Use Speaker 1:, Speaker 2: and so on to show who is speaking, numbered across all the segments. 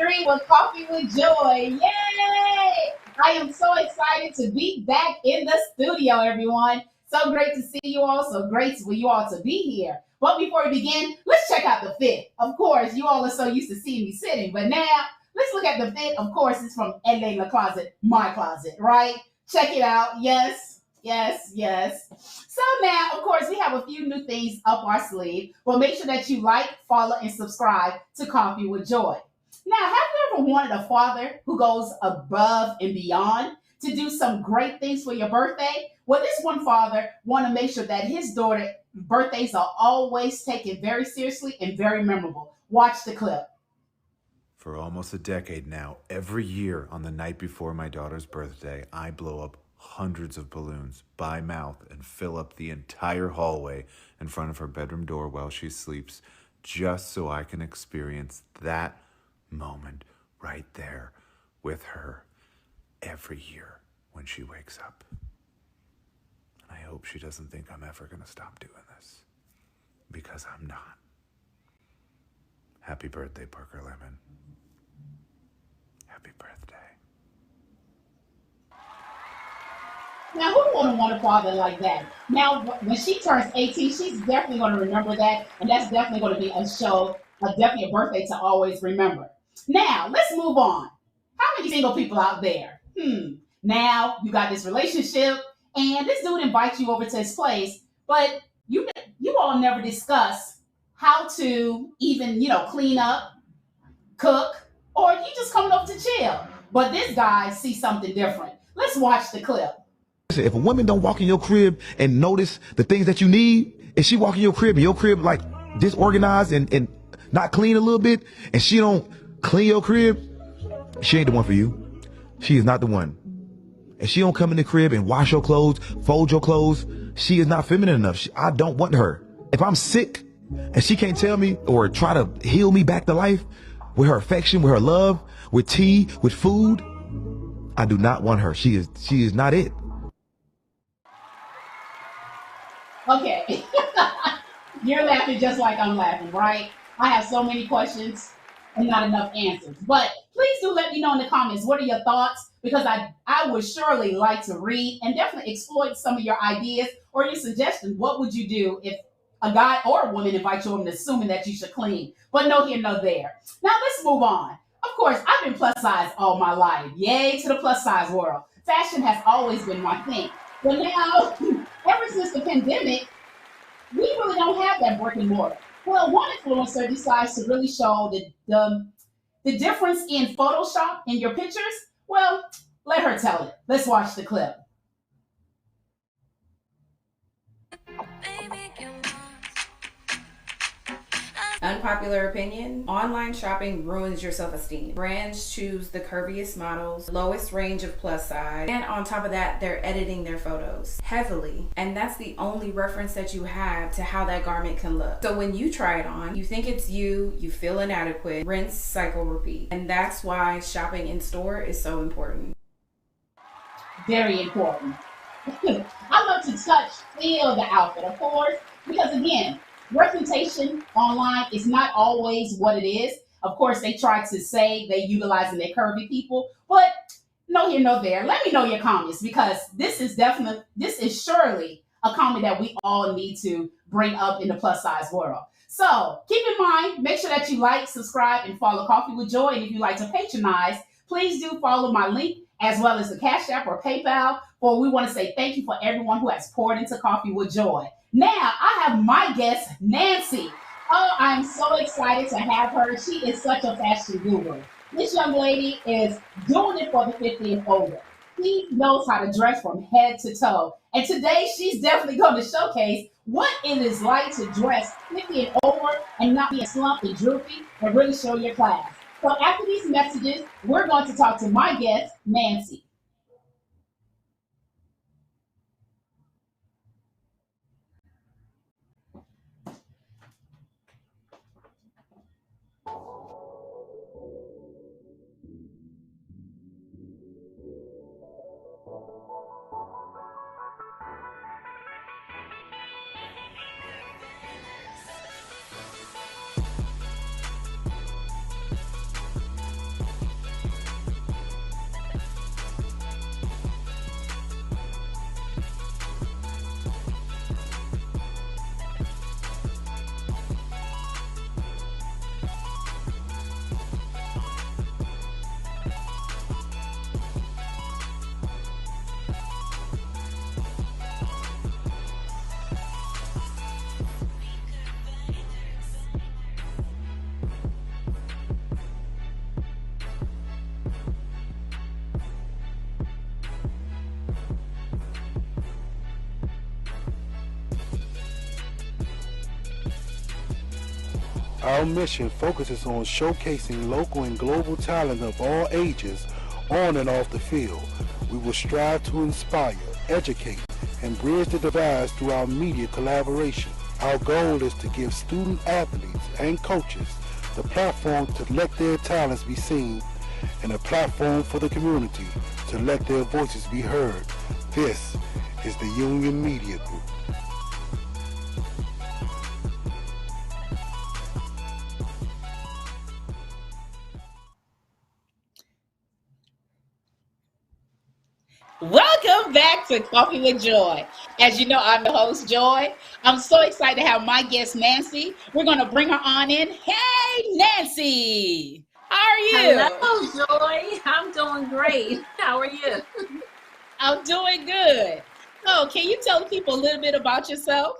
Speaker 1: 3 with Coffee with Joy. Yay! I am so excited to be back in the studio, everyone. So great to see you all. So great for you all to be here. But before we begin, let's check out the fit. Of course, you all are so used to seeing me sitting, but now let's look at the fit. Of course, it's from LA Closet, my closet, right? Check it out. Yes, yes, yes. So now, of course, we have a few new things up our sleeve. But make sure that you like, follow, and subscribe to Coffee with Joy. Now, have you ever wanted a father who goes above and beyond to do some great things for your birthday? Well, this one father want to make sure that his daughter birthdays are always taken very seriously and very memorable. Watch the clip.
Speaker 2: For almost a decade now, every year on the night before my daughter's birthday, I blow up hundreds of balloons by mouth and fill up the entire hallway in front of her bedroom door while she sleeps, just so I can experience that moment right there with her every year when she wakes up. And I hope she doesn't think I'm ever going to stop doing this, because I'm not. Happy birthday, Parker Lemon. Happy birthday.
Speaker 1: Now, who wouldn't want a father like that? Now, when she turns 18, she's definitely going to remember that, and that's definitely going to be a show, definitely a birthday to always remember. Now, let's move on. How many single people out there? Now, you got this relationship, and this dude invites you over to his place, but you all never discuss how to even, clean up, cook, or you just coming over to chill. But this guy sees something different. Let's watch the clip.
Speaker 3: If a woman don't walk in your crib and notice the things that you need, if she walk in your crib and your crib like disorganized and not clean a little bit, and she don't clean your crib, she ain't the one for you. She is not the one. If she don't come in the crib and wash your clothes, fold your clothes, she is not feminine enough. I don't want her. If I'm sick and she can't tell me or try to heal me back to life with her affection, with her love, with tea, with food, I do not want her. She is not it.
Speaker 1: Okay. You're laughing just like I'm laughing, right? I have so many questions and not enough answers. But please do let me know in the comments, what are your thoughts? Because I would surely like to read and definitely exploit some of your ideas or your suggestions. What would you do if a guy or a woman invites you over assuming that you should clean? But no here, no there. Now let's move on. Of course, I've been plus size all my life. Yay to the plus size world. Fashion has always been my thing. But now, ever since the pandemic, we really don't have that brick and mortar. Well, one influencer decides to really show the difference in Photoshop in your pictures. Well, let her tell it. Let's watch the clip.
Speaker 4: Unpopular opinion, online shopping ruins your self-esteem. Brands choose the curviest models, lowest range of plus size, and on top of that, they're editing their photos heavily. And that's the only reference that you have to how that garment can look. So when you try it on, you think it's you feel inadequate, rinse, cycle, repeat. And that's why shopping in store is so important.
Speaker 1: Very important. I love to touch, feel the outfit, of course, because again, reputation online is not always what it is. Of course, they try to say they utilizing their curvy people, but no here, no there. Let me know your comments, because this is surely a comment that we all need to bring up in the plus size world. So keep in mind, make sure that you like, subscribe, and follow Coffee with Joy. And if you'd like to patronize, please do follow my link as well as the Cash App or PayPal. For we want to say thank you for everyone who has poured into Coffee with Joy. Now, I have my guest, Nancy. Oh, I'm so excited to have her. She is such a fashion guru. This young lady is doing it for the 50 and older. She knows how to dress from head to toe. And today, she's definitely going to showcase what it is like to dress 50 and over and not be a slump and droopy, and really show your class. So after these messages, we're going to talk to my guest, Nancy.
Speaker 5: Our mission focuses on showcasing local and global talent of all ages on and off the field. We will strive to inspire, educate, and bridge the divides through our media collaboration. Our goal is to give student athletes and coaches the platform to let their talents be seen and a platform for the community to let their voices be heard. This is the Union Media Group.
Speaker 1: Welcome back to Coffee with Joy. As you know, I'm your host, Joy. I'm so excited to have my guest, Nancy. We're going to bring her on in. Hey, Nancy. How are
Speaker 6: Hello,
Speaker 1: you?
Speaker 6: Joy. I'm doing great. How are you?
Speaker 1: I'm doing good. So, can you tell people a little bit about yourself?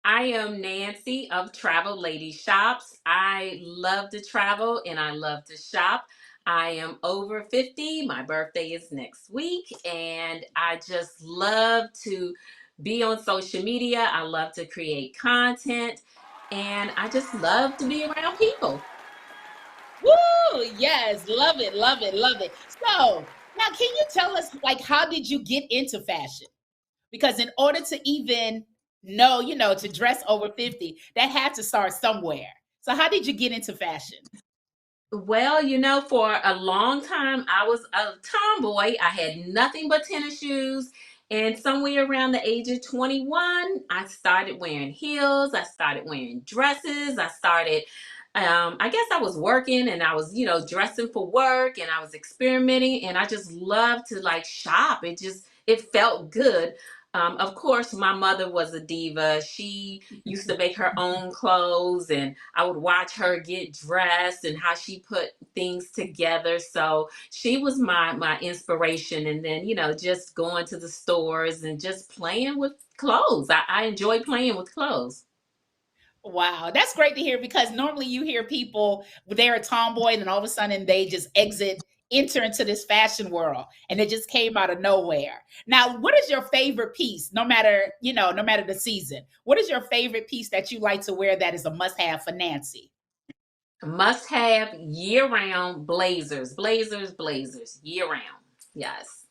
Speaker 6: I am Nancy of Travel Lady Shops. I love to travel and I love to shop. I am over 50. My birthday is next week, and I just love to be on social media. I love to create content, and I just love to be around people.
Speaker 1: Woo! Yes, love it, love it, love it. So, now can you tell us, like, how did you get into fashion? Because in order to even know, to dress over 50, that had to start somewhere. So, how did you get into fashion?
Speaker 6: Well, for a long time, I was a tomboy. I had nothing but tennis shoes. And somewhere around the age of 21, I started wearing heels. I started wearing dresses. I guess I was working and I was, dressing for work and I was experimenting and I just loved to like shop. It felt good. Of course, my mother was a diva. She used to make her own clothes, and I would watch her get dressed and how she put things together. So she was my inspiration. And then, just going to the stores and just playing with clothes. I enjoy playing with clothes.
Speaker 1: Wow, that's great to hear because normally you hear people they're a tomboy and then all of a sudden they just enter into this fashion world and it just came out of nowhere. Now, what is your favorite piece? No matter the season, what is your favorite piece that you like to wear that is a must-have for Nancy?
Speaker 6: Must have year round blazers, blazers, blazers, year round. Yes.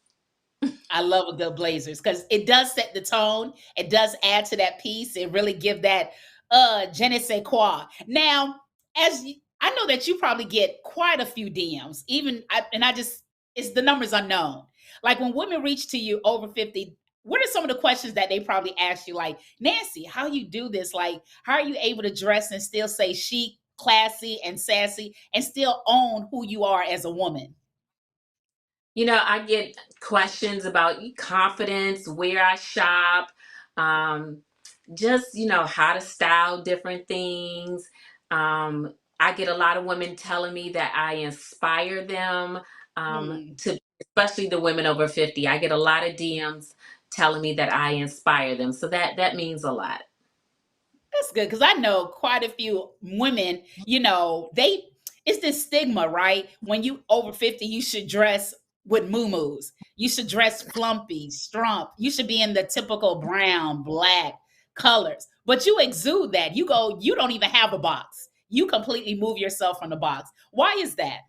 Speaker 1: I love a good blazers because it does set the tone. It does add to that piece. It really give that je ne sais quoi. Now, I know that you probably get quite a few DMs, and I just it's the numbers unknown. Like when women reach to you over 50, what are some of the questions that they probably ask you? Like, Nancy, how you do this? Like, how are you able to dress and still say chic, classy, and sassy, and still own who you are as a woman?
Speaker 6: I get questions about confidence, where I shop, um, just, how to style different things. I get a lot of women telling me that I inspire them,
Speaker 1: Hmm.
Speaker 6: to, especially the women over 50. I get a lot of DMs telling me that I inspire them. So that means a lot.
Speaker 1: That's good because I know quite a few women, they it's this stigma, right? When you over 50, you should dress with muumuus. You should dress flumpy, strump. You should be in the typical brown, black colors. But you exude that. You don't even have a box. You completely move yourself from the box. Why is that?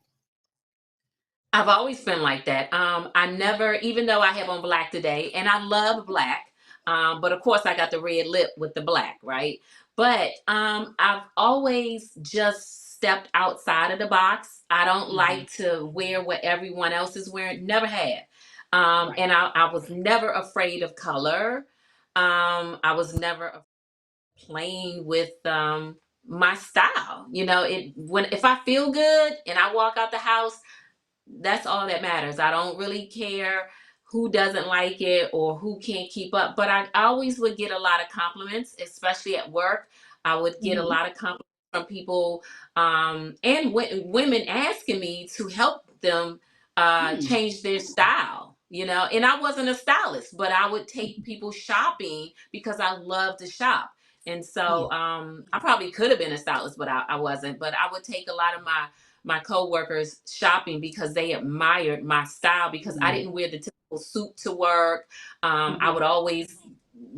Speaker 6: I've always been like that. I never, even though I have on black today, and I love black, but of course I got the red lip with the black, right? But I've always just stepped outside of the box. I don't
Speaker 1: Mhm.
Speaker 6: like to wear what everyone else is wearing. Never had.
Speaker 1: Right.
Speaker 6: And I was never afraid of color. I was never playing with my style. If I feel good and I walk out the house, that's all that matters. I don't really care who doesn't like it or who can't keep up. But I always would get a lot of compliments, especially at work. I would get a
Speaker 1: Mhm.
Speaker 6: lot of compliments from people, and women asking me to help them
Speaker 1: Mm.
Speaker 6: change their style. And I wasn't a stylist, but I would take people shopping because I love to shop. And
Speaker 1: Yeah.
Speaker 6: so I probably could have been a stylist, but I wasn't. But I would take a lot of my coworkers shopping because they admired my style because I
Speaker 1: Mm.
Speaker 6: didn't wear the typical suit to work. I
Speaker 1: Mhm.
Speaker 6: would always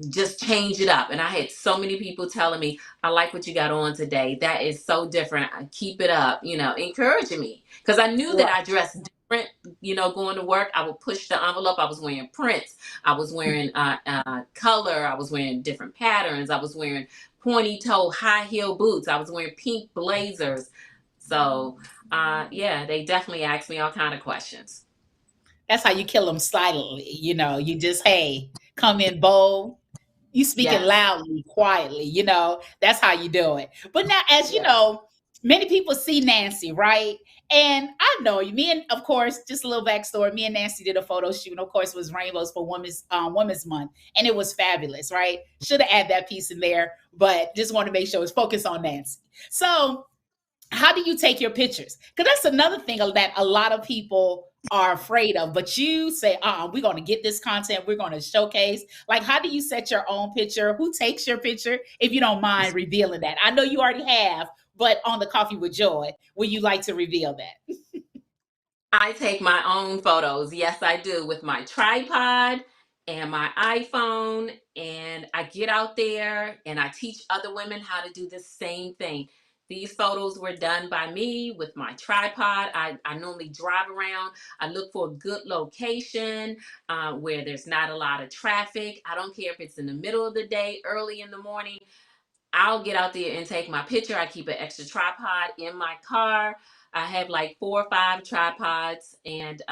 Speaker 6: just change it up. And I had so many people telling me, I like what you got on today. That is so different. Keep it up, encouraging me. Because I knew that
Speaker 1: Right.
Speaker 6: I dressed different, going to work. I would push the envelope. I was wearing prints. I was wearing color. I was wearing different patterns. I was wearing pointy toe, high heel boots. I was wearing pink blazers. So, yeah, they definitely asked me all kind of questions.
Speaker 1: That's how you kill them silently. You just, hey, come in bold. You speaking
Speaker 6: Yes.
Speaker 1: loudly, quietly. That's how you do it. But now, as you
Speaker 6: Yeah.
Speaker 1: know, many people see Nancy, right? And I know you. Me and, of course, just a little backstory. Me and Nancy did a photo shoot. And of course, it was Rainbows for Women's Month, and it was fabulous, right? Should have added that piece in there, but just want to make sure it's focused on Nancy. So, how do you take your pictures? Because that's another thing that a lot of people are afraid of. But you say, we're going to get this content. We're going to showcase. Like, how do you set your own picture? Who takes your picture? If you don't mind revealing that. I know you already have, but on the Coffee with Joy, would you like to reveal that?
Speaker 6: I take my own photos. Yes, I do, with my tripod and my iPhone. And I get out there and I teach other women how to do the same thing. These photos were done by me with my tripod. I normally drive around. I look for a good location where there's not a lot of traffic. I don't care if it's in the middle of the day, early in the morning. I'll get out there and take my picture. I keep an extra tripod in my car. I have like 4 or 5 tripods, and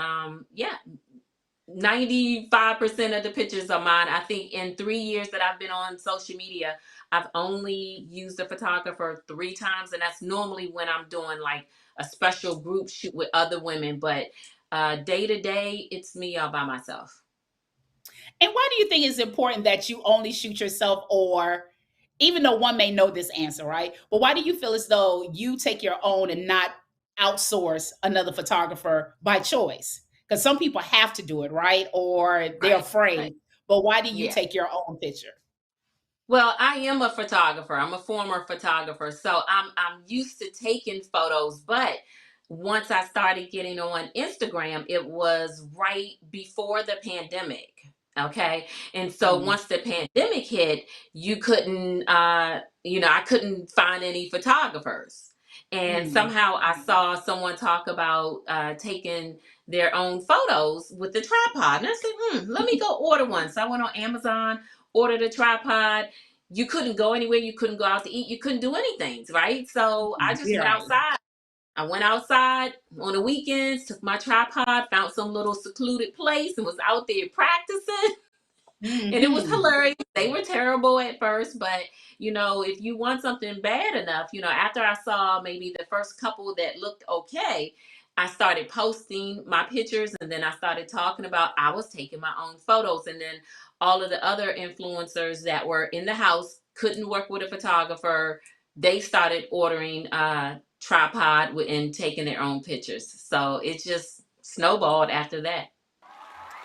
Speaker 6: yeah, 95% of the pictures are mine. I think in 3 years that I've been on social media, I've only used a photographer 3 times, and that's normally when I'm doing like a special group shoot with other women. But day to day, it's me all by myself.
Speaker 1: And why do you think it's important that you only shoot yourself, or even though one may know this answer, right? But why do you feel as though you take your own and not outsource another photographer by choice? Because some people have to do it, right? Or they're
Speaker 6: Right, right.
Speaker 1: afraid. But why do you
Speaker 6: Yeah.
Speaker 1: take your own picture?
Speaker 6: Well, I am a photographer. I'm a former photographer, so I'm used to taking photos. But once I started getting on Instagram, it was right before the pandemic. Okay, and so
Speaker 1: Mm,
Speaker 6: once the pandemic hit, you couldn't, I couldn't find any photographers. And
Speaker 1: mm.
Speaker 6: somehow I saw someone talk about taking their own photos with the tripod, and I said, let me go order one. So I went on Amazon, ordered a tripod. You couldn't go anywhere. You couldn't go out to eat. You couldn't do anything, right? So I just
Speaker 1: You're
Speaker 6: went
Speaker 1: right.
Speaker 6: outside. I went outside on the weekends, took my tripod, found some little secluded place, and was out there practicing. And it was
Speaker 1: Hmm.
Speaker 6: hilarious. They were terrible at first, but if you want something bad enough, after I saw maybe the first couple that looked okay, I started posting my pictures, and then I started talking about I was taking my own photos. And then all of the other influencers that were in the house couldn't work with a photographer. They started ordering tripod and taking their own pictures. So it just snowballed after that.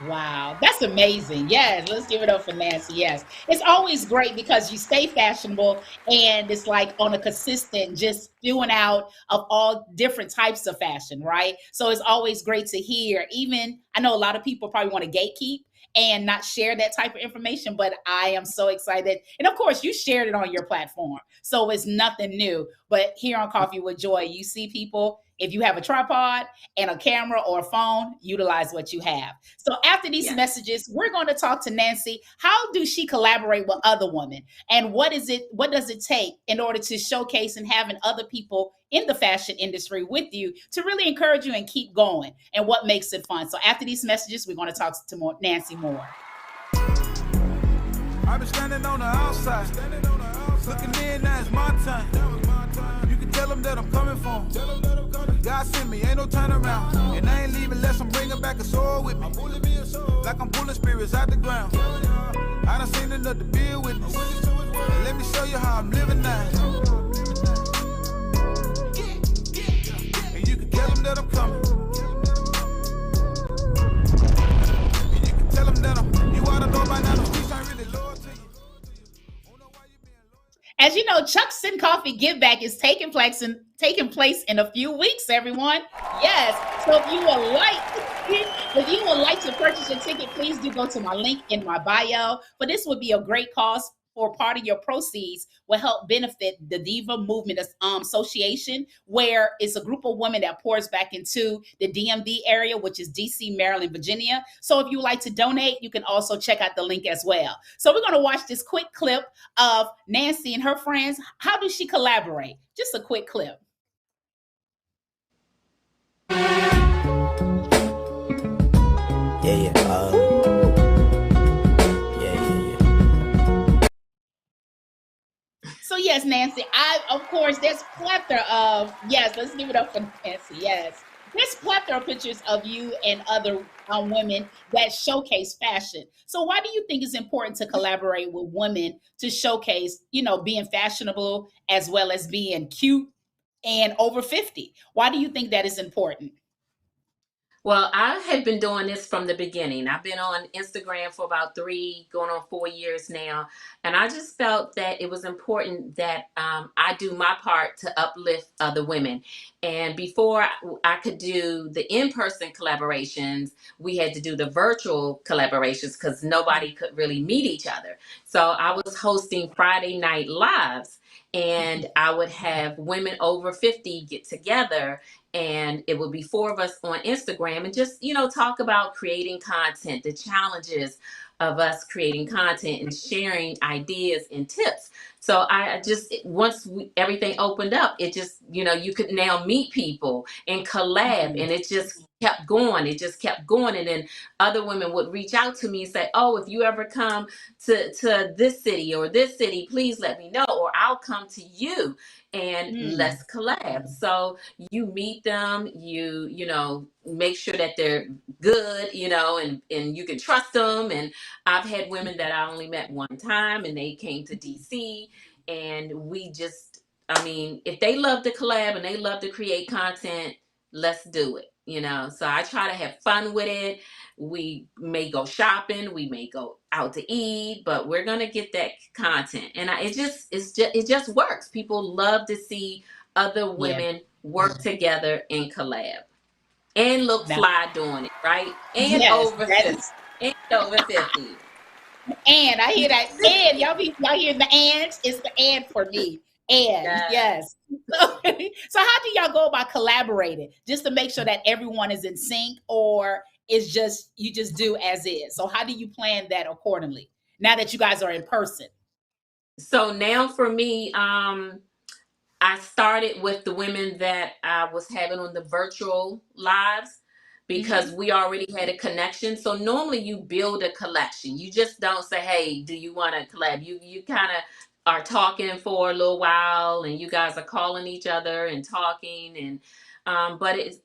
Speaker 1: Wow, that's amazing. Yes, let's give it up for Nancy. Yes, it's always great because you stay fashionable and it's like on a consistent, just spewing out of all different types of fashion, right? So it's always great to hear. Even I know a lot of people probably want to gatekeep and not share that type of information, but I am so excited. And of course, you shared it on your platform. So it's nothing new. But here on Coffee with Joy, you see people, if you have a tripod and a camera or a phone, utilize what you have. So after these
Speaker 6: Yeah.
Speaker 1: messages, we're going to talk to Nancy. How do she collaborate with other women? And what does it take in order to showcase and having other people in the fashion industry with you to really encourage you and keep going, and what makes it fun? So after these messages, we're going to talk to Nancy more.
Speaker 7: I've been standing on the outside, looking in, now it's my time. You can tell them that I'm coming for 'em. God sent me, ain't no turnaround. And I ain't leaving unless I'm bringing back a sword with me. Like I'm pulling spirits out the ground. I done seen enough to be a witness. And let me show you how I'm living now. And you can tell them that I'm coming. And you can tell them that you ought to know by now the streets ain't really loyal to you.
Speaker 1: As you know, Chuck's and Coffee Give Back is taking place in a few weeks, everyone. Yes. So if you would like If you would like to purchase your ticket, please do go to my link in my bio. But this would be a great cause for part of your proceeds will help benefit the Diva Movement Association, where it's a group of women that pours back into the DMV area, which is DC, Maryland, Virginia. So if you would like to donate, you can also check out the link as well. So we're going to watch this quick clip of Nancy and her friends. How do she collaborate? Just a quick clip.
Speaker 8: Yeah, yeah.
Speaker 1: So yes, Nancy, of course there's plethora of yes. Let's give it up for Nancy. Yes, there's plethora of pictures of you and other women that showcase fashion. So why do you think it's important to collaborate with women to showcase, being fashionable as well as being cute and over 50? Why do you think that is important?
Speaker 6: Well, I have been doing this from the beginning. I've been on Instagram for about 3, going on 4 years now. And I just felt that it was important that I do my part to uplift other women. And before I could do the in person collaborations, we had to do the virtual collaborations because nobody could really meet each other. So I was hosting Friday night lives. And I would have women over 50 get together, and it would be 4 of us on Instagram and just, talk about creating content, the challenges of us creating content and sharing ideas and tips. So I just, once everything opened up, it just, you could now meet people and collab,
Speaker 1: Mm,
Speaker 6: and it just kept going. It just kept going. And then other women would reach out to me and say, oh, if you ever come to this city or this city, please let me know, or I'll come to you and
Speaker 1: mm,
Speaker 6: let's collab. So you meet them, you make sure that they're good, and you can trust them. And I've had women that I only met one time and they came to DC, and we just, I mean, if they love to collab and they love to create content, let's do it. So I try to have fun with it. We may go shopping, we may go out to eat, but we're gonna get that content. And it just works. People love to see other
Speaker 1: yeah.
Speaker 6: women work together and collab and look
Speaker 1: Now,
Speaker 6: fly doing it, right? And
Speaker 1: yes,
Speaker 6: over
Speaker 1: that
Speaker 6: 50.
Speaker 1: is.
Speaker 6: And over 50.
Speaker 1: And I hear that. And y'all hear the and? It's the and for me. And
Speaker 6: Yeah.
Speaker 1: yes. So how do y'all go about collaborating just to make sure that everyone is in sync, or is just you just do as is? So how do you plan that accordingly now that you guys are in person?
Speaker 6: So now for me, I started with the women that I was having on the virtual lives because
Speaker 1: Hmm.
Speaker 6: we already had a connection. So normally you build a collection. You just don't say, "Hey, do you want to collab?" You kind of are talking for a little while, and you guys are calling each other and talking. And but it's,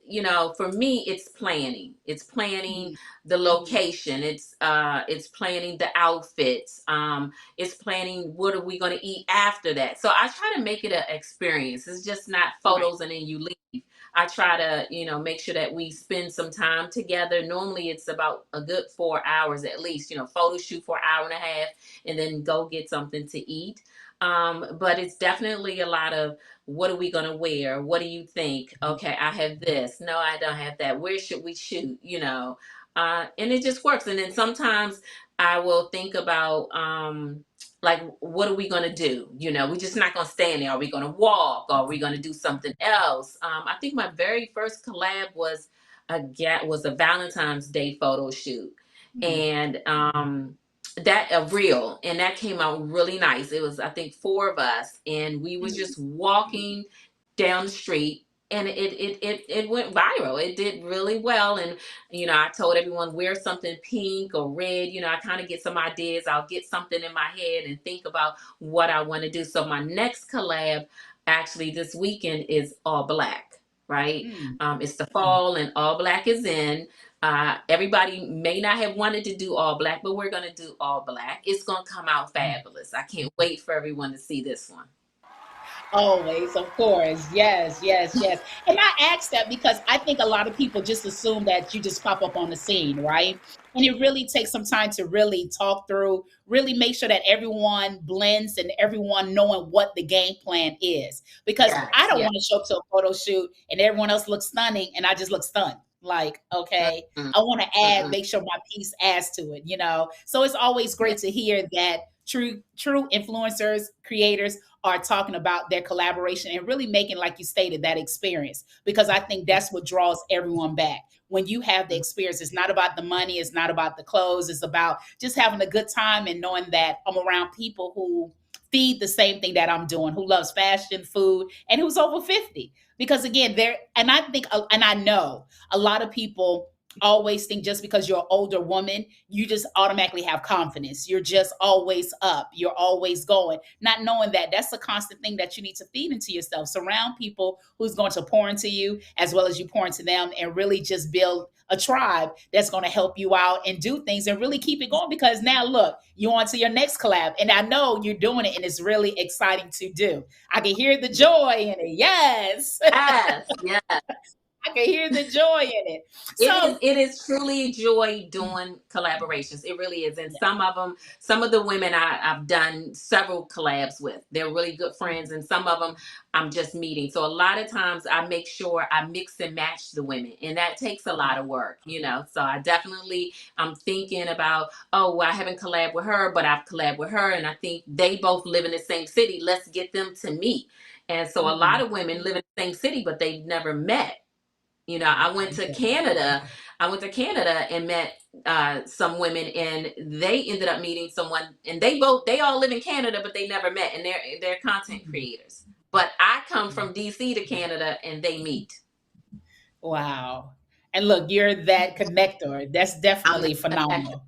Speaker 6: for me, it's planning. It's planning the location. It's planning the outfits. It's planning what are we going to eat after that. So I try to make it an experience. It's just not
Speaker 1: Right.
Speaker 6: photos and then you leave. I try to, make sure that we spend some time together. Normally it's about a good 4 hours at least, photo shoot for an hour and a half and then go get something to eat. But it's definitely a lot of what are we going to wear? What do you think? Okay, I have this. No, I don't have that. Where should we shoot? And it just works. And then sometimes I will think about like what are we gonna do? We're just not gonna stand there. Are we gonna walk? Are we gonna do something else? I think my very first collab was a Valentine's Day photo shoot,
Speaker 1: Mm,
Speaker 6: and that a reel, and that came out really nice. It was, I think, 4 of us, and we was
Speaker 1: mm,
Speaker 6: just walking down the street. And it went viral. It did really well. And I told everyone wear something pink or red. I kind of get some ideas. I'll get something in my head and think about what I want to do. So my next collab, actually this weekend, is all black. Right?
Speaker 1: mm.
Speaker 6: It's the fall and all black is in. Everybody may not have wanted to do all black, but we're gonna do all black. It's gonna come out fabulous. I can't wait for everyone to see this one.
Speaker 1: Always, of course. Yes, yes, yes. And I ask that because I think a lot of people just assume that you just pop up on the scene, right? And it really takes some time to really talk through, really make sure that everyone blends and everyone knowing what the game plan is. Because I
Speaker 6: Yes,
Speaker 1: don't
Speaker 6: yes.
Speaker 1: want to show up to a photo shoot and everyone else looks stunning and I just look stunned. Like, okay,
Speaker 6: Mm-mm,
Speaker 1: I want to add,
Speaker 6: mm-mm.
Speaker 1: make sure my piece adds to it, you know? So it's always
Speaker 6: Yeah.
Speaker 1: great to hear that true influencers, creators are talking about their collaboration and really making, like you stated, that experience. Because I think that's what draws everyone back. When you have the experience, it's not about the money, it's not about the clothes, it's about just having a good time and knowing that I'm around people who feed the same thing that I'm doing, who loves fashion, food, and who's over 50. Because again, there, and I think, and I know a lot of people always think just because you're an older woman, you just automatically have confidence. You're just always up. You're always going, not knowing that that's a constant thing that you need to feed into yourself. Surround people who's going to pour into you as well as you pour into them, and really just build a tribe that's going to help you out and do things and really keep it going. Because now look, you're on to your next collab, and I know you're doing it and it's really exciting to do. I can hear the joy in it. Yes.
Speaker 6: Yes, yes.
Speaker 1: I can hear the joy in it.
Speaker 6: It is
Speaker 1: So
Speaker 6: it is truly a joy doing collaborations. It really is. And
Speaker 1: yeah.
Speaker 6: some of the women I've done several collabs with, they're really good friends, and some of them I'm just meeting. So a lot of times I make sure I mix and match the women, and that takes a lot of work, you know. So I definitely, I'm thinking about, oh, well, I haven't collabed with her, but I've collabed with her, and I think they both live in the same city. Let's get them to meet. And so a lot
Speaker 1: Mhm.
Speaker 6: of women live in the same city, but they've never met. You know, I went to
Speaker 1: Okay.
Speaker 6: Canada. I went to Canada and met some women, and they ended up meeting someone, and they all live in Canada, but they never met, and they're content
Speaker 1: Mhm.
Speaker 6: creators. But I come from DC to Canada, and they meet.
Speaker 1: Wow. And look, you're that connector. That's
Speaker 6: I'm the
Speaker 1: definitely
Speaker 6: connector.
Speaker 1: phenomenal.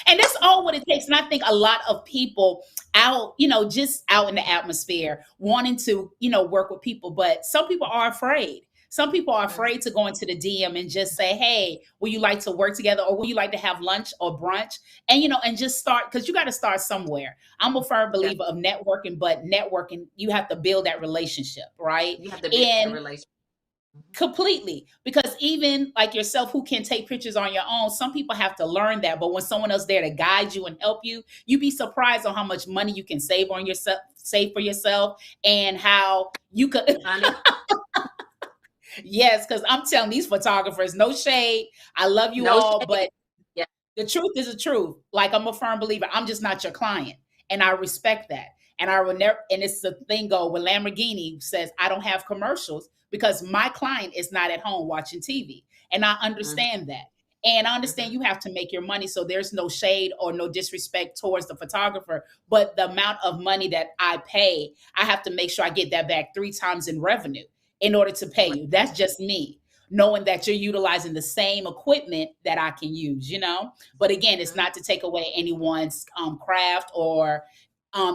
Speaker 1: And that's all what it takes. And I think a lot of people out, just out in the atmosphere wanting to, work with people, but some people are afraid. Some people are
Speaker 6: Mhm.
Speaker 1: afraid to go into the DM and just say, hey, would you like to work together, or would you like to have lunch or brunch? And, and just start, because you got to start somewhere. I'm a firm
Speaker 6: Yeah,
Speaker 1: believer of networking, but networking, you have to build that relationship, right?
Speaker 6: you have to build a
Speaker 1: And
Speaker 6: relationship.
Speaker 1: completely, because even like yourself, who can take pictures on your own, some people have to learn that. But when someone else there to guide you and help you, you'd be surprised on how much money you can save on yourself, save for yourself, and how you could.
Speaker 6: Honey,
Speaker 1: Yes, because I'm telling these photographers, no shade, I love you
Speaker 6: no
Speaker 1: all,
Speaker 6: shade.
Speaker 1: but
Speaker 6: Yeah.
Speaker 1: the truth is the truth. Like, I'm a firm believer. I'm just not your client. And I respect that. And I will never, and it's the thing go when Lamborghini says, I don't have commercials because my client is not at home watching TV. And I
Speaker 6: Hmm.
Speaker 1: understand that. And I
Speaker 6: Hmm.
Speaker 1: understand you have to make your money. So there's no shade or no disrespect towards the photographer. But the amount of money that I pay, I have to make sure I get that back 3 times in revenue in order to pay you. That's just me, knowing that you're utilizing the same equipment that I can use. But again, it's not to take away anyone's craft or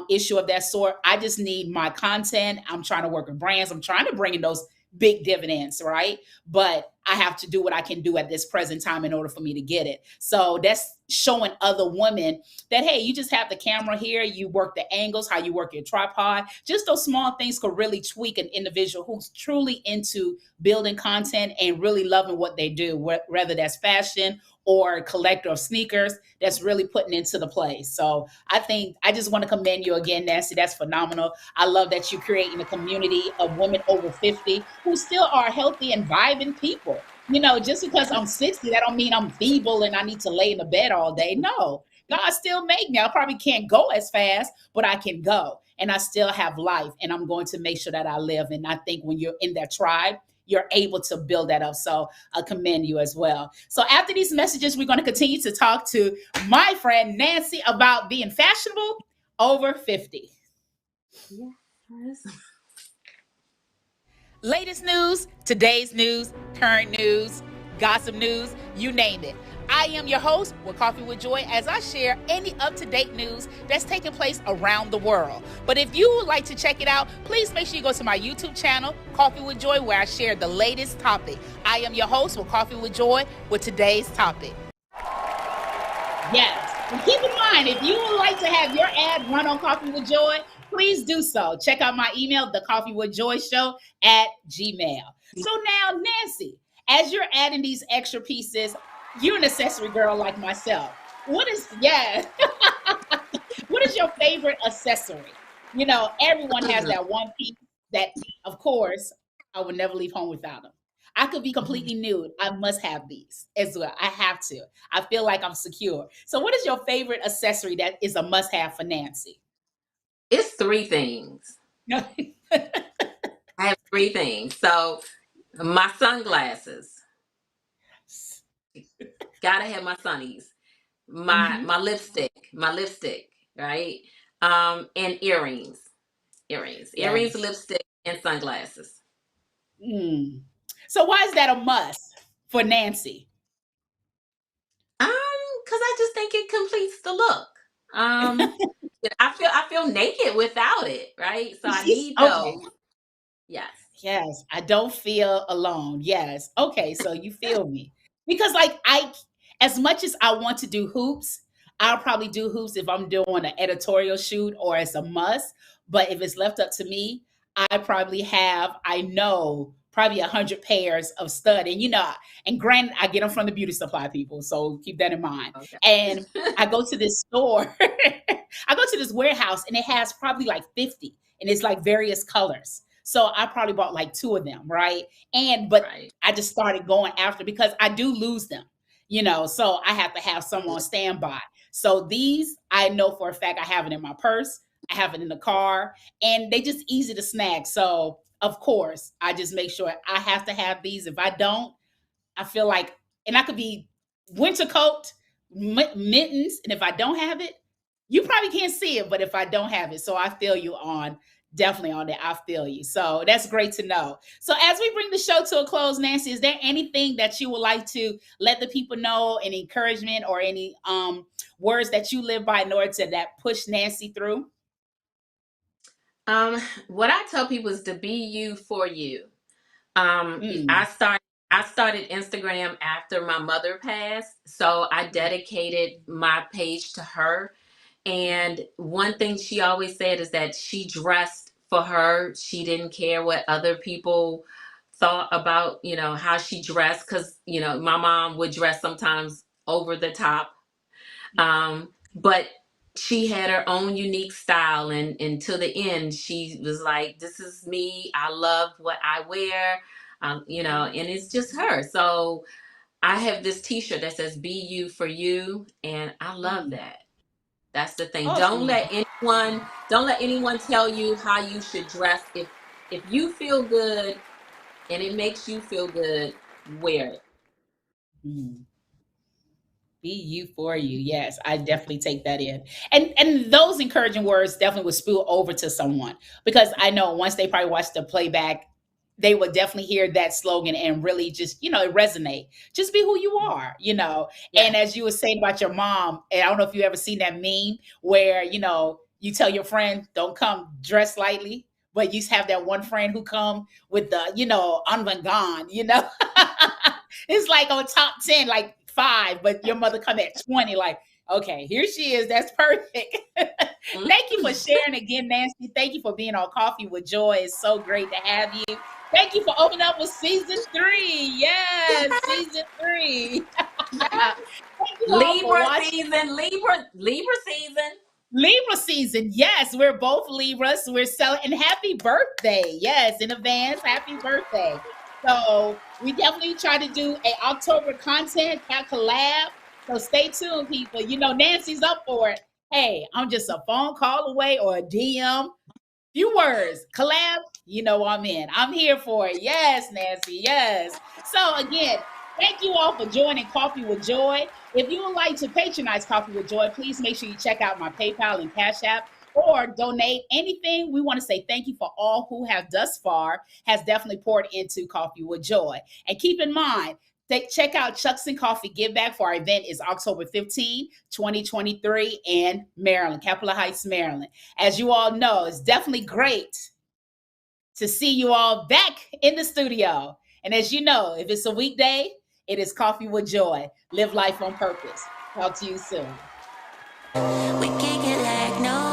Speaker 1: issue of that sort. I just need my content. I'm trying to work with brands. I'm trying to bring in those big dividends, right? But I have to do what I can do at this present time in order for me to get it. So that's showing other women that, hey, you just have the camera here, you work the angles, how you work your tripod. Just those small things could really tweak an individual who's truly into building content and really loving what they do, whether that's fashion or a collector of sneakers, that's really putting into the play. So I think I just want to commend you again, Nancy. That's phenomenal. I love that you're creating a community of women over 50 who still are healthy and vibing people. Just because I'm 60, that don't mean I'm feeble and I need to lay in the bed all day. No, God still made me. I probably can't go as fast, but I can go. And I still have life. And I'm going to make sure that I live. And I think when you're in that tribe, you're able to build that up. So I commend you as well. So after these messages, we're going to continue to talk to my friend Nancy about being fashionable over 50.
Speaker 6: Yes.
Speaker 1: Latest news, today's news, current news, gossip news, you name it. I am your host with Coffee with Joy as I share any up-to-date news that's taking place around the world. But if you would like to check it out, please make sure you go to my YouTube channel, Coffee with Joy, where I share the latest topic. I am your host with Coffee with Joy with today's topic. Yes. And keep in mind, if you would like to have your ad run on Coffee with Joy, please do so. Check out my email, the Coffee with Joy Show at Gmail. So now, Nancy, as you're adding these extra pieces, you're an accessory girl like myself. Yeah, what is your favorite accessory? Everyone has that one piece that, of course, I would never leave home without them. I could be
Speaker 6: Mhm.
Speaker 1: completely nude. I must have these as well. I have to. I feel like I'm secure. So, what is your favorite accessory that is a must have for Nancy?
Speaker 6: It's three things.
Speaker 1: No.
Speaker 6: I have three things. So my sunglasses, gotta have my sunnies.
Speaker 1: Hmm.
Speaker 6: My lipstick, right? And earrings,
Speaker 1: Yes.
Speaker 6: lipstick, and sunglasses.
Speaker 1: Mm. So, why is that a must for Nancy?
Speaker 6: Um, because I just think it completes the look. Um, I feel naked without it, right? So I need
Speaker 1: Okay.
Speaker 6: those. Yes.
Speaker 1: Yes, I don't feel alone. Yes. Okay, so you feel me. Because like as much as I want to do hoops, I'll probably do hoops if I'm doing an editorial shoot or it's a must. But if it's left up to me, I probably have, I know, probably 100 pairs of stud. And and granted, I get them from the beauty supply people. So keep that in mind.
Speaker 6: Okay.
Speaker 1: And I go to this store, I go to this warehouse and it has probably like 50 and it's like various colors. So I probably bought like two of them, right? But
Speaker 6: Right.
Speaker 1: I just started going after because I do lose them, so I have to have some on standby. So these I know for a fact I have it in my purse, I have it in the car, and they just easy to snag. So of course, I just make sure I have to have these. If I don't, I feel like, and I could be winter coat, mittens, and if I don't have it, you probably can't see it, but if I don't have it, so I feel you on definitely on that. I feel you. So that's great to know. So as we bring the show to a close, Nancy, is there anything that you would like to let the people know, any encouragement or any words that you live by in order to that push Nancy through?
Speaker 6: Um, what I tell people is to be you for you. Um, I
Speaker 1: Mm,
Speaker 6: started I started Instagram after my mother passed, so I dedicated my page to her. And one thing she always said is that she dressed for her. She didn't care what other people thought about, how she dressed, because, my mom would dress sometimes over the top. But she had her own unique style, and to the end, she was like, "This is me. I love what I wear." And it's just her. So I have this T-shirt that says "Be you for you," and I love
Speaker 1: mm.
Speaker 6: that. That's the thing. Don't
Speaker 1: Awesome.
Speaker 6: let anyone tell you how you should dress. If you feel good and it makes you feel good, wear it.
Speaker 1: Mm. Be you for you. Yes, I definitely take that in. And those encouraging words definitely would spill over to someone because I know once they probably watch the playback, they would definitely hear that slogan and really just, it resonate. Just be who you are.
Speaker 6: Yeah.
Speaker 1: And as you were saying about your mom, and I don't know if you ever seen that meme where, you tell your friend, don't come dressed lightly, but you have that one friend who come with the, avant-garde. It's like on top 10, like five, but your mother come at 20, like, okay, here she is. That's perfect. Thank you for sharing again, Nancy. Thank you for being on Coffee with Joy. It's so great to have you. Thank you for opening up with season 3. Yes, season 3.
Speaker 6: Yeah.
Speaker 1: Thank you all for
Speaker 6: Libra
Speaker 1: watching.
Speaker 6: season, Libra season.
Speaker 1: Libra season. Yes, we're both Libras. We're selling and happy birthday. Yes, in advance, happy birthday. So we definitely try to do a October content collab. So stay tuned, people. Nancy's up for it. Hey, I'm just a phone call away or a DM. Few words, collab, I'm in. I'm here for it. Yes, Nancy. Yes. So again, thank you all for joining Coffee with Joy. If you would like to patronize Coffee with Joy, please make sure you check out my PayPal and Cash App or donate anything. We want to say thank you for all who have thus far has definitely poured into Coffee with Joy. And keep in mind, check out Chucks and Coffee Give Back for our event is October 15, 2023 in Maryland, Capitol Heights, Maryland. As you all know, it's definitely great to see you all back in the studio. And as you know, if it's a weekday, it is Coffee with Joy. Live life on purpose. Talk to you soon.
Speaker 8: We kick it like no